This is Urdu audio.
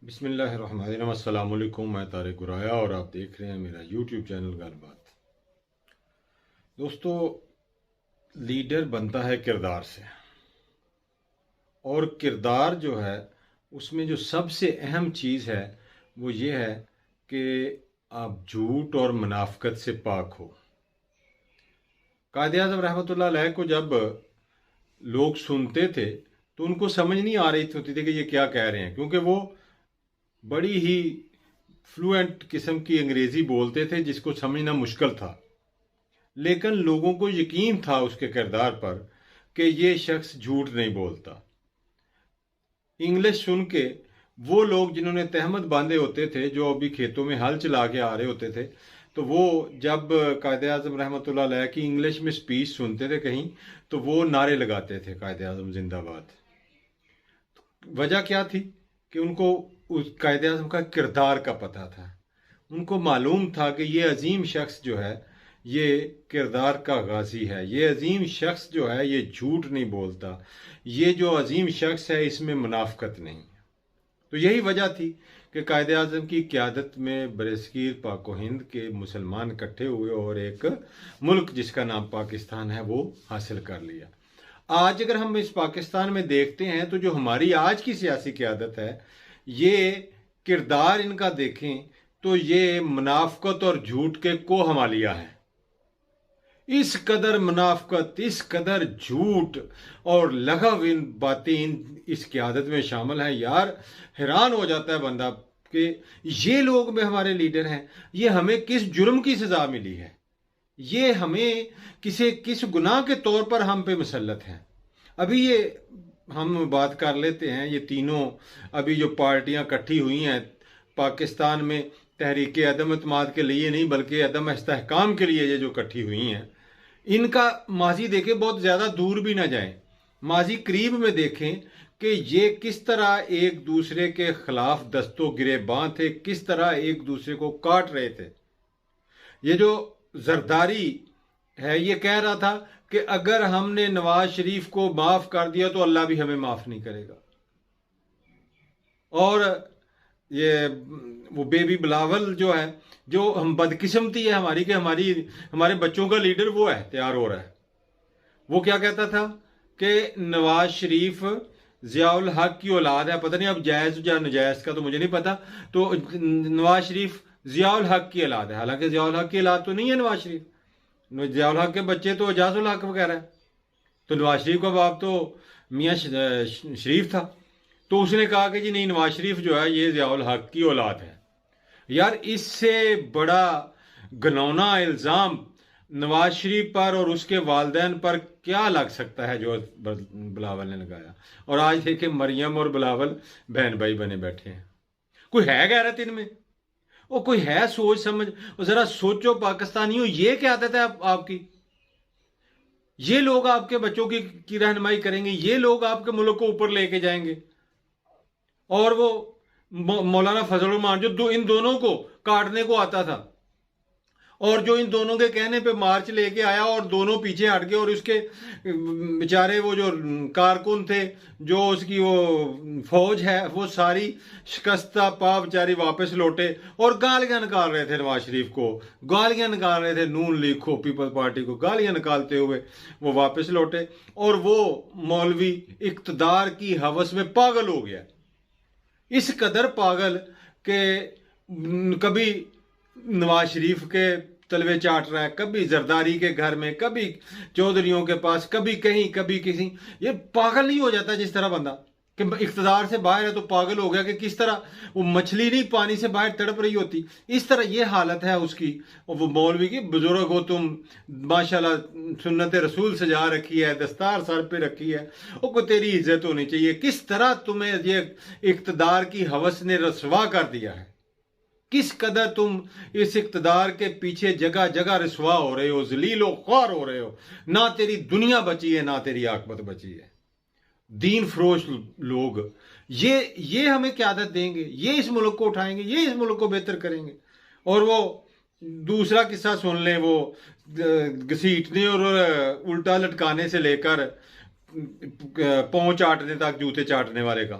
بسم اللہ الرحمن الرحیم۔ السلام علیکم، میں طارق گرایا اور آپ دیکھ رہے ہیں میرا یوٹیوب چینل گل بات۔ دوستو، لیڈر بنتا ہے کردار سے، اور کردار جو ہے اس میں جو سب سے اہم چیز ہے وہ یہ ہے کہ آپ جھوٹ اور منافقت سے پاک ہو۔ قائد اعظم رحمۃ اللہ علیہ کو جب لوگ سنتے تھے تو ان کو سمجھ نہیں آ رہی ہوتی تھی کہ یہ کیا کہہ رہے ہیں، کیونکہ وہ بڑی ہی فلوئنٹ قسم کی انگریزی بولتے تھے جس کو سمجھنا مشکل تھا، لیکن لوگوں کو یقین تھا اس کے کردار پر کہ یہ شخص جھوٹ نہیں بولتا۔ انگلش سن کے وہ لوگ جنہوں نے تہمت باندھے ہوتے تھے، جو ابھی کھیتوں میں ہل چلا کے آ رہے ہوتے تھے، تو وہ جب قائد اعظم رحمۃ اللہ علیہ کی انگلش میں سپیچ سنتے تھے کہیں، تو وہ نعرے لگاتے تھے قائد اعظم زندہ باد۔ وجہ کیا تھی کہ ان کو اس قائد اعظم کا کردار کا پتہ تھا، ان کو معلوم تھا کہ یہ عظیم شخص جو ہے یہ کردار کا غازی ہے، یہ عظیم شخص جو ہے یہ جھوٹ نہیں بولتا، یہ جو عظیم شخص ہے اس میں منافقت نہیں۔ تو یہی وجہ تھی کہ قائد اعظم کی قیادت میں برصغیر پاک و ہند کے مسلمان اکٹھے ہوئے اور ایک ملک جس کا نام پاکستان ہے وہ حاصل کر لیا۔ آج اگر ہم اس پاکستان میں دیکھتے ہیں تو جو ہماری آج کی سیاسی قیادت ہے، یہ کردار ان کا دیکھیں تو یہ منافقت اور جھوٹ کے کوہ ہمالیہ ہے۔ اس قدر منافقت، اس قدر جھوٹ اور لغو ان باتیں اس قیادت میں شامل ہیں، یار حیران ہو جاتا ہے بندہ کہ یہ لوگ میں ہمارے لیڈر ہیں، یہ ہمیں کس جرم کی سزا ملی ہے، یہ ہمیں کس گناہ کے طور پر ہم پہ مسلط ہیں۔ ابھی یہ ہم بات کر لیتے ہیں، یہ تینوں ابھی جو پارٹیاں کٹھی ہوئی ہیں پاکستان میں، تحریک عدم اعتماد کے لیے نہیں بلکہ عدم استحکام کے لیے یہ جو کٹھی ہوئی ہیں، ان کا ماضی دیکھیں، بہت زیادہ دور بھی نہ جائیں، ماضی قریب میں دیکھیں کہ یہ کس طرح ایک دوسرے کے خلاف دست و گریباں تھے، کس طرح ایک دوسرے کو کاٹ رہے تھے۔ یہ جو زرداری ہے یہ کہہ رہا تھا کہ اگر ہم نے نواز شریف کو معاف کر دیا تو اللہ بھی ہمیں معاف نہیں کرے گا، اور یہ وہ بیبی بلاول جو ہے، جو ہم بدقسمتی ہے ہماری کہ ہمارے بچوں کا لیڈر وہ ہے، تیار ہو رہا ہے۔ وہ کیا کہتا تھا کہ نواز شریف ضیاء الحق کی اولاد ہے، پتہ نہیں اب جائز یا نجائز کا تو مجھے نہیں پتا، تو نواز شریف ضیاء الحق کی اولاد ہے، حالانکہ ضیاء الحق کی اولاد تو نہیں ہے نواز شریف، ضیاء الحق کے بچے تو اعجاز الحق وغیرہ ہے، تو نواز شریف کا باپ تو میاں شریف تھا، تو اس نے کہا کہ جی نہیں، نواز شریف جو ہے یہ ضیاء الحق کی اولاد ہے۔ یار اس سے بڑا گھنونا الزام نواز شریف پر اور اس کے والدین پر کیا لگ سکتا ہے جو بلاول نے لگایا؟ اور آج دیکھیں مریم اور بلاول بہن بھائی بنے بیٹھے ہیں۔ کوئی ہے غیرت ان میں؟ وہ کوئی ہے سوچ سمجھ؟ اور ذرا سوچو پاکستانیوں، یہ کیا عادت ہے آپ کی؟ یہ لوگ آپ کے بچوں کی رہنمائی کریں گے، یہ لوگ آپ کے ملک کو اوپر لے کے جائیں گے، اور وہ مولانا فضل الرحمان جو ان دونوں کو کاٹنے کو آتا تھا، اور جو ان دونوں کے کہنے پہ مارچ لے کے آیا اور دونوں پیچھے ہٹ گئے، اور اس کے بیچارے وہ جو کارکن تھے، جو اس کی وہ فوج ہے، وہ ساری شکستہ پا بیچاری واپس لوٹے اور گالیاں نکال رہے تھے نواز شریف کو، گالیاں نکال رہے تھے نون لیگ کو، پیپل پارٹی کو گالیاں نکالتے ہوئے وہ واپس لوٹے، اور وہ مولوی اقتدار کی ہوس میں پاگل ہو گیا، اس قدر پاگل کہ کبھی نواز شریف کے تلوے چاٹ رہا ہے، کبھی زرداری کے گھر میں، کبھی چودھریوں کے پاس، کبھی کہیں کبھی کسی۔ یہ پاگل نہیں ہو جاتا جس طرح بندہ کہ اقتدار سے باہر ہے تو پاگل ہو گیا، کہ کس طرح وہ مچھلی نہیں پانی سے باہر تڑپ رہی ہوتی، اس طرح یہ حالت ہے اس کی۔ اور وہ مولوی کی بزرگ ہو تم، ماشاءاللہ سنت رسول سجا رکھی ہے، دستار سر پہ رکھی ہے، وہ کو تیری عزت ہونی چاہیے، کس طرح تمہیں یہ اقتدار کی ہوس نے رسوا کر دیا ہے، کس قدر تم اس اقتدار کے پیچھے جگہ جگہ رسوا ہو رہے ہو، ذلیل و خوار ہو رہے ہو، نہ تیری دنیا بچی ہے نہ تیری عاقبت بچی ہے۔ دین فروش لوگ یہ ہمیں قیادت دیں گے، یہ اس ملک کو اٹھائیں گے، یہ اس ملک کو بہتر کریں گے۔ اور وہ دوسرا قصہ سن لیں، وہ گھسیٹنے اور الٹا لٹکانے سے لے کر پاؤں چاٹنے تک، جوتے چاٹنے والے کا،